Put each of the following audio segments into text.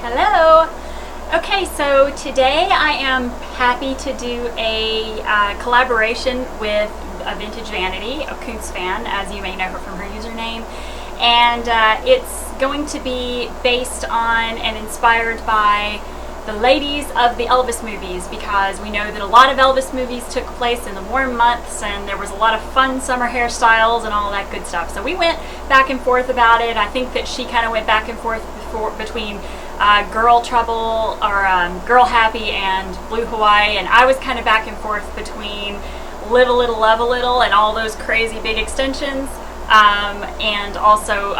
Hello! Okay, so today I am happy to do a collaboration with a Vintage Vanity, a Koontz fan, as you may know her from her username. And it's going to be based on and inspired by the ladies of the Elvis movies, because we know that a lot of Elvis movies took place in the warm months and there was a lot of fun summer hairstyles and all that good stuff. So we went back and forth about it. I think that she kind of went back and forth between Girl Trouble or Girl Happy and Blue Hawaii, and I was kind of back and forth between Live a Little, Love a Little and all those crazy big extensions, and also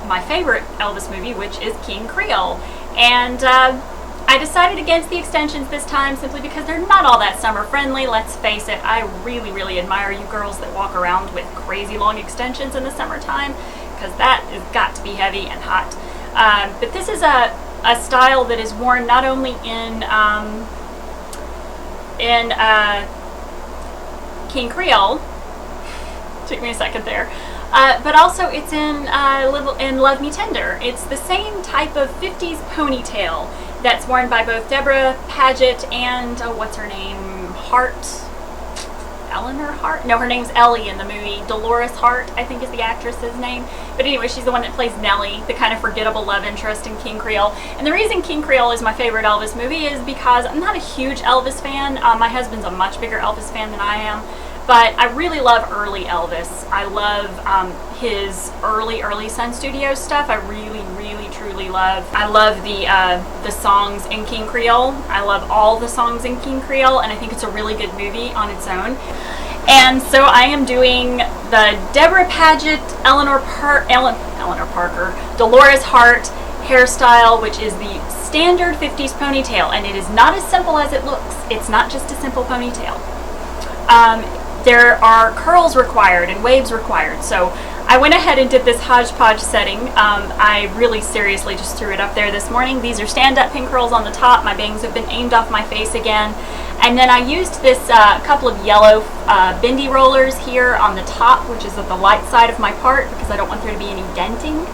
my favorite Elvis movie, which is King Creole. And I decided against the extensions this time simply because they're not all that summer friendly. Let's face it, I really admire you girls that walk around with crazy long extensions in the summertime, because that has got to be heavy and hot. But this is a style that is worn not only in King Creole, took me a second there, but also it's in Love Me Tender. It's the same type of 50s ponytail that's worn by both Deborah Paget and, what's her name, Hart? Eleanor Hart? No, her name's Ellie in the movie. Dolores Hart, I think, is the actress's name. But anyway, she's the one that plays Nellie, the kind of forgettable love interest in King Creole. And the reason King Creole is my favorite Elvis movie is because I'm not a huge Elvis fan. My husband's a much bigger Elvis fan than I am. But I really love early Elvis. I love his early Sun Studios stuff. I really truly love. I love the songs in King Creole. I love all the songs in King Creole, and I think it's a really good movie on its own. And so I am doing the Deborah Paget, Eleanor Parker, Dolores Hart hairstyle, which is the standard 50s ponytail, and it is not as simple as it looks. It's not just a simple ponytail. There are curls required and waves required, so I went ahead and did this hodgepodge setting. I really seriously just threw it up there this morning. These are stand-up pin curls on the top. My bangs have been aimed off my face again. And then I used this couple of yellow bendy rollers here on the top, which is at the light side of my part, because I don't want there to be any denting.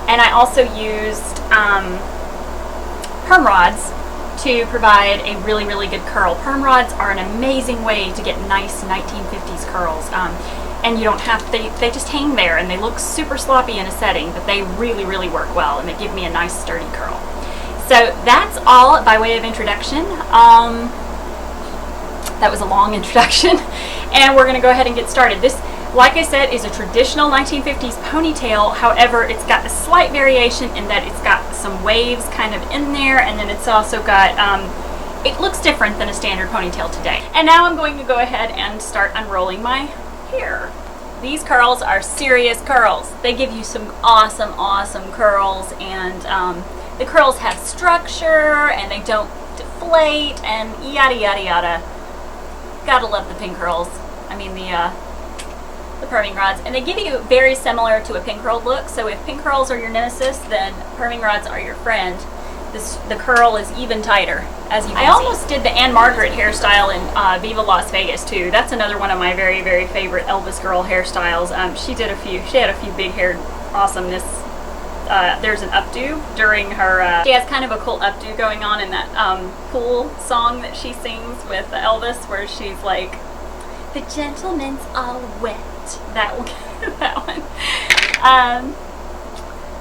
And I also used perm rods to provide a really good curl. Perm rods are an amazing way to get nice 1950s curls. And you don't have, they just hang there and they look super sloppy in a setting, but they really work well and they give me a nice sturdy curl. So that's all by way of introduction. That was a long introduction, and we're going to go ahead and get started. This, like I said, is a traditional 1950s ponytail. However, it's got a slight variation in that it's got some waves kind of in there, and then it's also got, it looks different than a standard ponytail today. And now I'm going to go ahead and start unrolling my hair. These curls are serious curls. They give you some awesome curls, and the curls have structure and they don't deflate and yada. Gotta love the pin curls. I mean the perming rods, and they give you very similar to a pin curl look. So if pin curls are your nemesis, then perming rods are your friend. The curl is even tighter, as you can see. I almost did the Anne Margaret hairstyle in Viva Las Vegas too. That's another one of my very favorite Elvis girl hairstyles. She had a few big haired awesomeness. There's an updo during her, she has kind of a cool updo going on in that cool song that she sings with Elvis, where she's like, the gentleman's all wet. That one.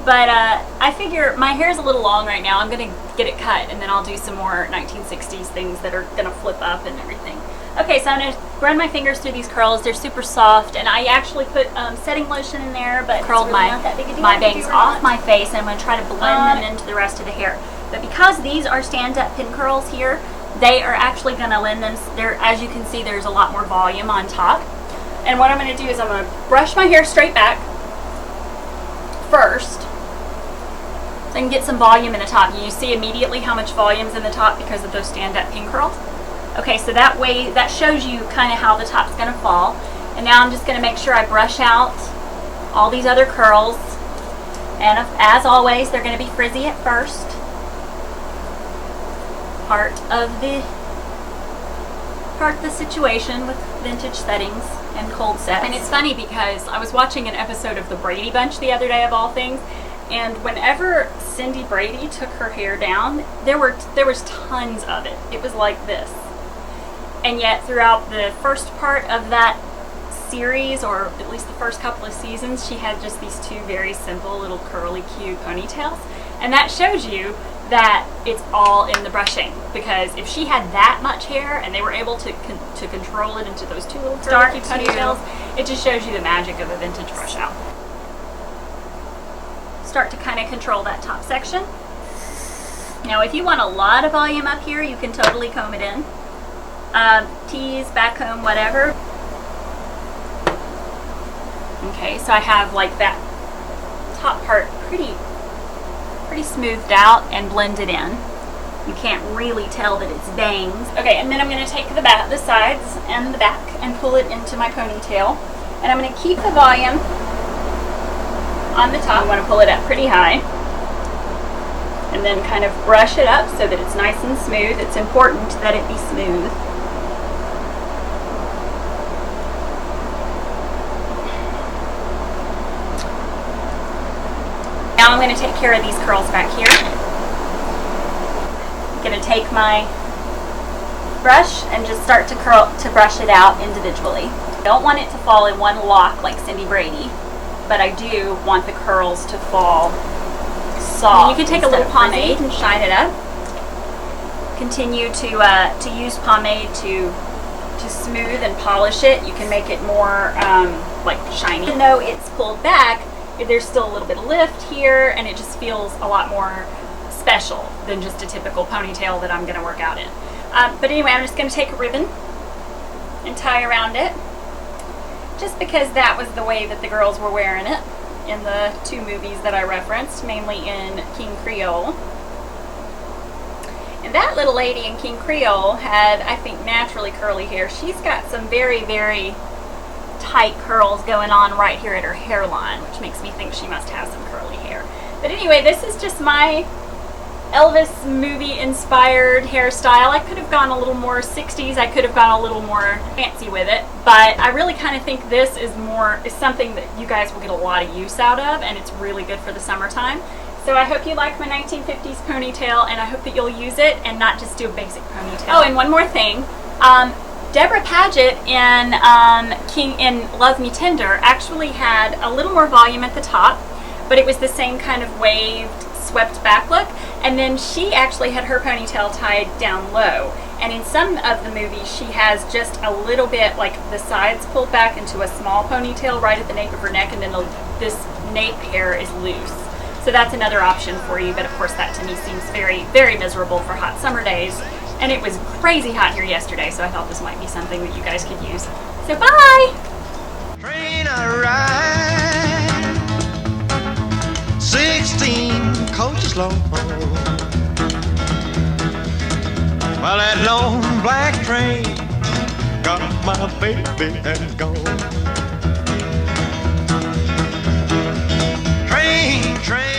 But I figure my hair's a little long right now. I'm going to get it cut, and then I'll do some more 1960s things that are going to flip up and everything. Okay, so I'm going to run my fingers through these curls. They're super soft, and I actually put setting lotion in there, but curled really my bangs off my face, and I'm going to try to blend them into the rest of the hair. But because these are stand-up pin curls here, they are actually going to lend them, as you can see, there's a lot more volume on top. And what I'm going to do is I'm going to brush my hair straight back first, so I can get some volume in the top. You see immediately how much volume's in the top because of those stand-up pin curls. Okay, so that way, that shows you kind of how the top's going to fall. And now I'm just going to make sure I brush out all these other curls. And as always, they're going to be frizzy at first. Part of the situation with vintage settings and cold sets. And it's funny because I was watching an episode of The Brady Bunch the other day, of all things, And whenever Cindy Brady took her hair down, there was tons of it. It was like this. And yet throughout the first part of that series, or at least the first couple of seasons, she had just these two very simple little curly cute ponytails. And that shows you that it's all in the brushing, because if she had that much hair and they were able to control it into those two little curly cute ponytails, it just shows you the magic of a vintage brush out. Start to kind of control that top section. Now if you want a lot of volume up here, you can totally comb it in. Tease, back comb, whatever. Okay, so I have like that top part pretty smoothed out and blended in. You can't really tell that it's bangs. Okay, and then I'm going to take the sides and the back and pull it into my ponytail. And I'm going to keep the volume on the top. I want to pull it up pretty high. And then kind of brush it up so that it's nice and smooth. It's important that it be smooth. Now I'm going to take care of these curls back here. I'm going to take my brush and just start to brush it out individually. I don't want it to fall in one lock like Cindy Brady, but I do want the curls to fall soft. And you can take a little pomade and shine it up. Continue to use pomade to smooth and polish it. You can make it more like shiny. Even though it's pulled back, there's still a little bit of lift here, and it just feels a lot more special than just a typical ponytail that I'm going to work out in. But anyway, I'm just going to take a ribbon and tie around it, just because that was the way that the girls were wearing it in the two movies that I referenced, mainly in King Creole. And that little lady in King Creole had, I think, naturally curly hair. She's got some very, very tight curls going on right here at her hairline, which makes me think she must have some curly hair. But anyway, this is just my Elvis movie inspired hairstyle. I could have gone a little more 60s, I could have gone a little more fancy with it, but I really kind of think this is something that you guys will get a lot of use out of, and it's really good for the summertime. So I hope you like my 1950s ponytail, and I hope that you'll use it and not just do a basic ponytail. Oh, and one more thing. Deborah Paget in Love Me Tender actually had a little more volume at the top, but it was the same kind of waved, swept back look, and then she actually had her ponytail tied down low. And in some of the movies, she has just a little bit, like the sides pulled back into a small ponytail right at the nape of her neck, and then this nape hair is loose. So that's another option for you, but of course that to me seems very, very miserable for hot summer days. And it was crazy hot here yesterday, so I thought this might be something that you guys could use. So bye! Train I ride, 16 coaches long. Well, that long black train got my baby and gone. Train, train.